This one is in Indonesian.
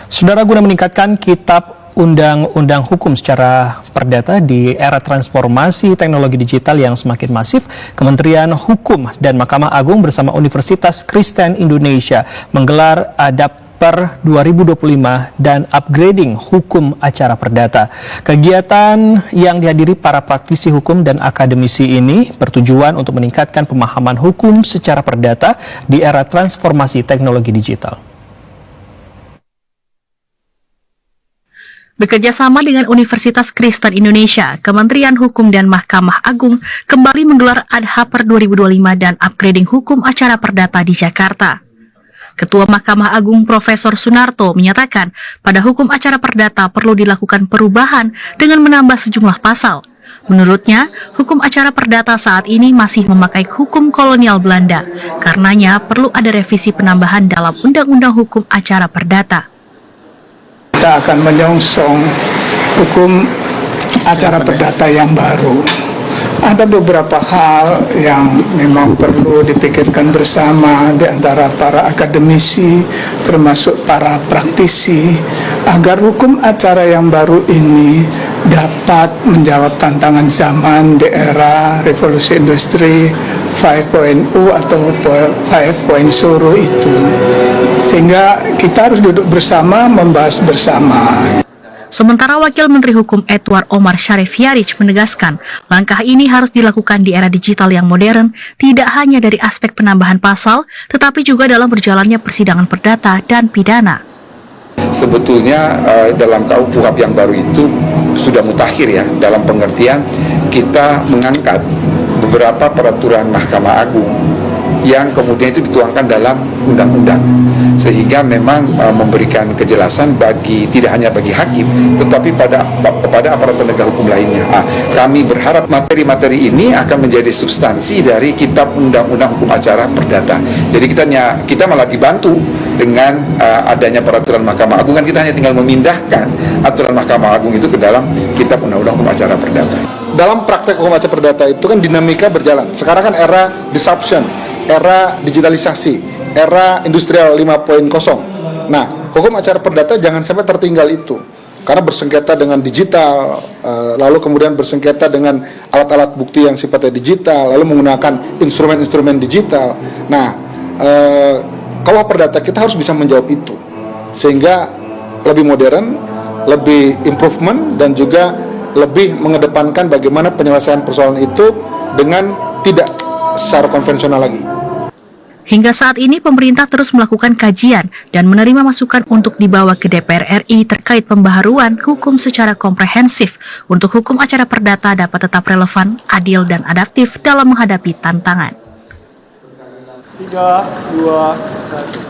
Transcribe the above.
Saudara, guna meningkatkan kitab undang-undang hukum secara perdata di era transformasi teknologi digital yang semakin masif, Kementerian Hukum dan Mahkamah Agung bersama Universitas Kristen Indonesia menggelar Adapter 2025 dan Upgrading Hukum Acara Perdata. Kegiatan yang dihadiri para praktisi hukum dan akademisi ini bertujuan untuk meningkatkan pemahaman hukum secara perdata di era transformasi teknologi digital. Bekerjasama dengan Universitas Kristen Indonesia, Kementerian Hukum dan Mahkamah Agung kembali menggelar Adapter 2025 dan Upgrading Hukum Acara Perdata di Jakarta. Ketua Mahkamah Agung Profesor Sunarto menyatakan pada hukum acara perdata perlu dilakukan perubahan dengan menambah sejumlah pasal. Menurutnya, hukum acara perdata saat ini masih memakai hukum kolonial Belanda. Karenanya perlu ada revisi penambahan dalam Undang-Undang Hukum Acara Perdata. Kita akan menyongsong hukum acara perdata yang baru. Ada beberapa hal yang memang perlu dipikirkan bersama di antara para akademisi, termasuk para praktisi, agar hukum acara yang baru ini dapat menjawab tantangan zaman di era revolusi industri 5.0 atau 5.0 itu. Sehingga kita harus duduk bersama, membahas bersama. Sementara Wakil Menteri Hukum Edward Omar Syarif Yarich menegaskan, langkah ini harus dilakukan di era digital yang modern, tidak hanya dari aspek penambahan pasal, tetapi juga dalam berjalannya persidangan perdata dan pidana. Sebetulnya dalam KUHP yang baru itu sudah mutakhir ya, dalam pengertian kita mengangkat beberapa peraturan Mahkamah Agung yang kemudian itu dituangkan dalam undang-undang, sehingga memang memberikan kejelasan bagi tidak hanya bagi hakim tetapi kepada aparat penegak hukum lainnya. Kami berharap materi-materi ini akan menjadi substansi dari kitab undang-undang hukum acara perdata. Jadi kita malah dibantu dengan adanya peraturan Mahkamah Agung, kan kita hanya tinggal memindahkan aturan Mahkamah Agung itu ke dalam kitab undang-undang hukum acara perdata. Dalam praktek hukum acara perdata itu kan dinamika berjalan. Sekarang kan era disruption, era digitalisasi, era industrial 5.0. Nah, hukum acara perdata jangan sampai tertinggal itu. Karena bersengketa dengan digital, lalu kemudian bersengketa dengan alat-alat bukti yang sifatnya digital, lalu menggunakan instrumen-instrumen digital. Nah, kalau perdata kita harus bisa menjawab itu. Sehingga lebih modern, lebih improvement, dan juga lebih mengedepankan bagaimana penyelesaian persoalan itu dengan tidak secara konvensional lagi. Hingga saat ini pemerintah terus melakukan kajian dan menerima masukan untuk dibawa ke DPR RI terkait pembaharuan hukum secara komprehensif untuk hukum acara perdata dapat tetap relevan, adil, dan adaptif dalam menghadapi tantangan. 3, 2, 1.